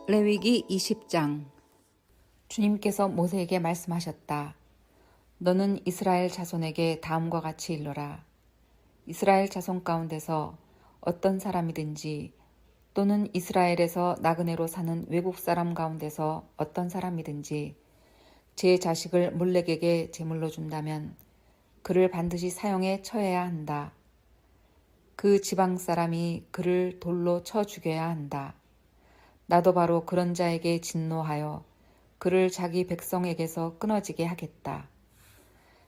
레위기 20장. 주님께서 모세에게 말씀하셨다. 너는 이스라엘 자손에게 다음과 같이 일러라. 이스라엘 자손 가운데서 어떤 사람이든지 또는 이스라엘에서 나그네로 사는 외국 사람 가운데서 어떤 사람이든지 제 자식을 몰렉에게 제물로 준다면 그를 반드시 사형에 처해야 한다. 그 지방 사람이 그를 돌로 쳐 죽여야 한다. 나도 바로 그런 자에게 진노하여 그를 자기 백성에게서 끊어지게 하겠다.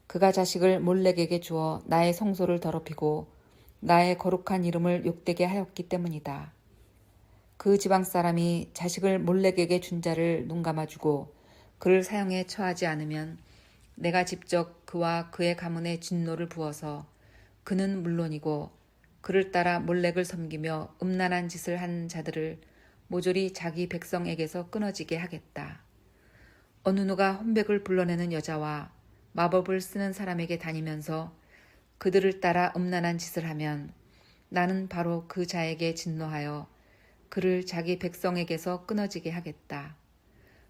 그가 자식을 몰렉에게 주어 나의 성소를 더럽히고 나의 거룩한 이름을 욕되게 하였기 때문이다. 그 지방 사람이 자식을 몰렉에게 준 자를 눈감아주고 그를 사형에 처하지 않으면 내가 직접 그와 그의 가문에 진노를 부어서 그는 물론이고 그를 따라 몰렉을 섬기며 음란한 짓을 한 자들을 모조리 자기 백성에게서 끊어지게 하겠다. 어느 누가 혼백을 불러내는 여자와 마법을 쓰는 사람에게 다니면서 그들을 따라 음란한 짓을 하면 나는 바로 그 자에게 진노하여 그를 자기 백성에게서 끊어지게 하겠다.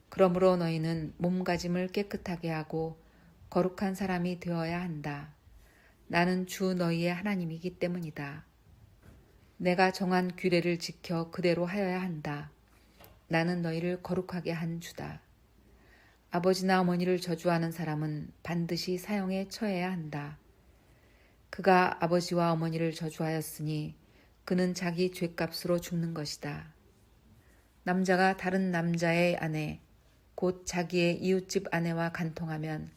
그러므로 너희는 몸가짐을 깨끗하게 하고 거룩한 사람이 되어야 한다. 나는 주 너희의 하나님이기 때문이다. 내가 정한 규례를 지켜 그대로 하여야 한다. 나는 너희를 거룩하게 한 주다. 아버지나 어머니를 저주하는 사람은 반드시 사형에 처해야 한다. 그가 아버지와 어머니를 저주하였으니 그는 자기 죄값으로 죽는 것이다. 남자가 다른 남자의 아내, 곧 자기의 이웃집 아내와 간통하면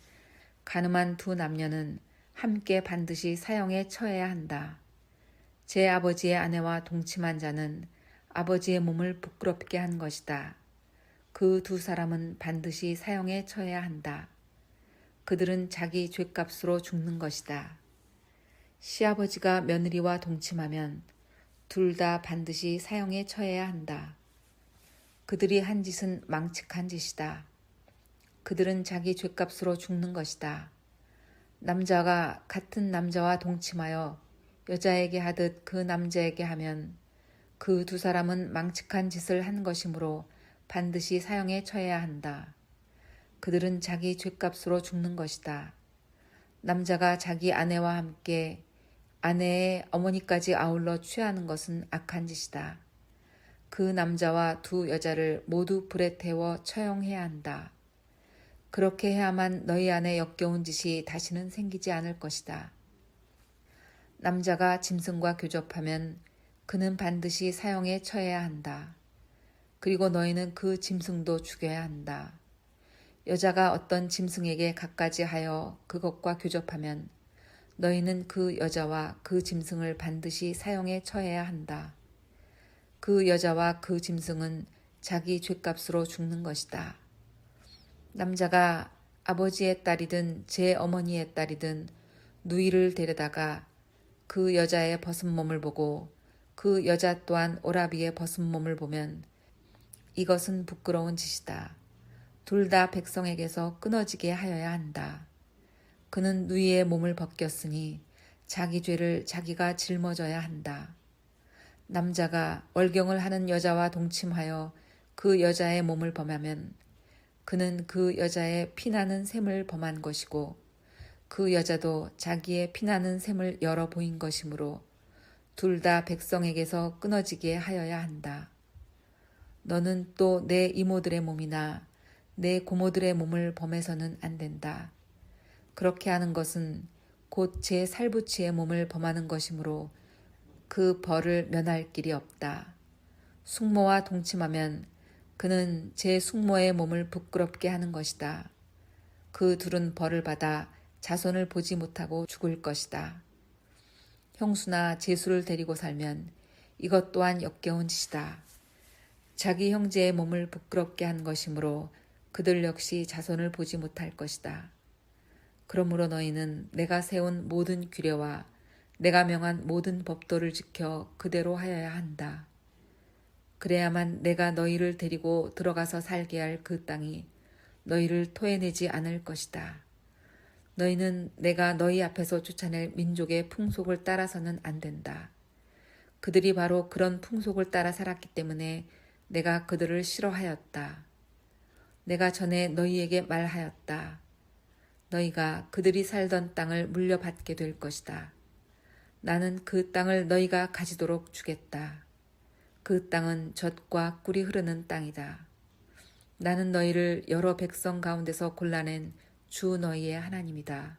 간음한 두 남녀는 함께 반드시 사형에 처해야 한다. 제 아버지의 아내와 동침한 자는 아버지의 몸을 부끄럽게 한 것이다. 그 두 사람은 반드시 사형에 처해야 한다. 그들은 자기 죄값으로 죽는 것이다. 시아버지가 며느리와 동침하면 둘 다 반드시 사형에 처해야 한다. 그들이 한 짓은 망측한 짓이다. 그들은 자기 죄값으로 죽는 것이다. 남자가 같은 남자와 동침하여 여자에게 하듯 그 남자에게 하면 그 두 사람은 망측한 짓을 한 것이므로 반드시 사형에 처해야 한다. 그들은 자기 죄값으로 죽는 것이다. 남자가 자기 아내와 함께 아내의 어머니까지 아울러 취하는 것은 악한 짓이다. 그 남자와 두 여자를 모두 불에 태워 처형해야 한다. 그렇게 해야만 너희 안에 역겨운 짓이 다시는 생기지 않을 것이다. 남자가 짐승과 교접하면 그는 반드시 사형에 처해야 한다. 그리고 너희는 그 짐승도 죽여야 한다. 여자가 어떤 짐승에게 갖가지 하여 그것과 교접하면 너희는 그 여자와 그 짐승을 반드시 사형에 처해야 한다. 그 여자와 그 짐승은 자기 죄값으로 죽는 것이다. 남자가 아버지의 딸이든 제 어머니의 딸이든 누이를 데려다가 그 여자의 벗은 몸을 보고 그 여자 또한 오라비의 벗은 몸을 보면 이것은 부끄러운 짓이다. 둘 다 백성에게서 끊어지게 하여야 한다. 그는 누이의 몸을 벗겼으니 자기 죄를 자기가 짊어져야 한다. 남자가 월경을 하는 여자와 동침하여 그 여자의 몸을 범하면 그는 그 여자의 피나는 샘을 범한 것이고 그 여자도 자기의 피나는 샘을 열어 보인 것이므로 둘 다 백성에게서 끊어지게 하여야 한다. 너는 또 내 이모들의 몸이나 내 고모들의 몸을 범해서는 안 된다. 그렇게 하는 것은 곧 제 살부치의 몸을 범하는 것이므로 그 벌을 면할 길이 없다. 숙모와 동침하면 그는 제 숙모의 몸을 부끄럽게 하는 것이다. 그 둘은 벌을 받아 자손을 보지 못하고 죽을 것이다. 형수나 제수를 데리고 살면 이것 또한 역겨운 짓이다. 자기 형제의 몸을 부끄럽게 한 것이므로 그들 역시 자손을 보지 못할 것이다. 그러므로 너희는 내가 세운 모든 규례와 내가 명한 모든 법도를 지켜 그대로 하여야 한다. 그래야만 내가 너희를 데리고 들어가서 살게 할 그 땅이 너희를 토해내지 않을 것이다. 너희는 내가 너희 앞에서 쫓아낼 민족의 풍속을 따라서는 안 된다. 그들이 바로 그런 풍속을 따라 살았기 때문에 내가 그들을 싫어하였다. 내가 전에 너희에게 말하였다. 너희가 그들이 살던 땅을 물려받게 될 것이다. 나는 그 땅을 너희가 가지도록 주겠다. 그 땅은 젖과 꿀이 흐르는 땅이다. 나는 너희를 여러 백성 가운데서 골라낸 주 너희의 하나님이다.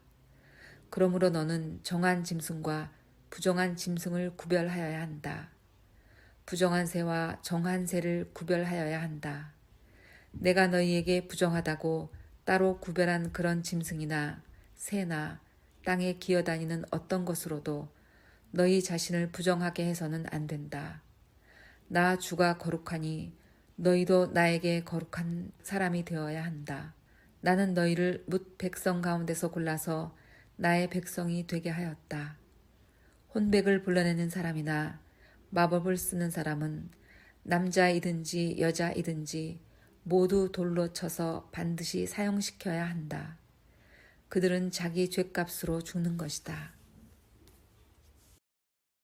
그러므로 너는 정한 짐승과 부정한 짐승을 구별하여야 한다. 부정한 새와 정한 새를 구별하여야 한다. 내가 너희에게 부정하다고 따로 구별한 그런 짐승이나 새나 땅에 기어다니는 어떤 것으로도 너희 자신을 부정하게 해서는 안 된다. 나 주가 거룩하니 너희도 나에게 거룩한 사람이 되어야 한다. 나는 너희를 뭇 백성 가운데서 골라서 나의 백성이 되게 하였다. 혼백을 불러내는 사람이나 마법을 쓰는 사람은 남자이든지 여자이든지 모두 돌로 쳐서 반드시 사형시켜야 한다. 그들은 자기 죗값으로 죽는 것이다.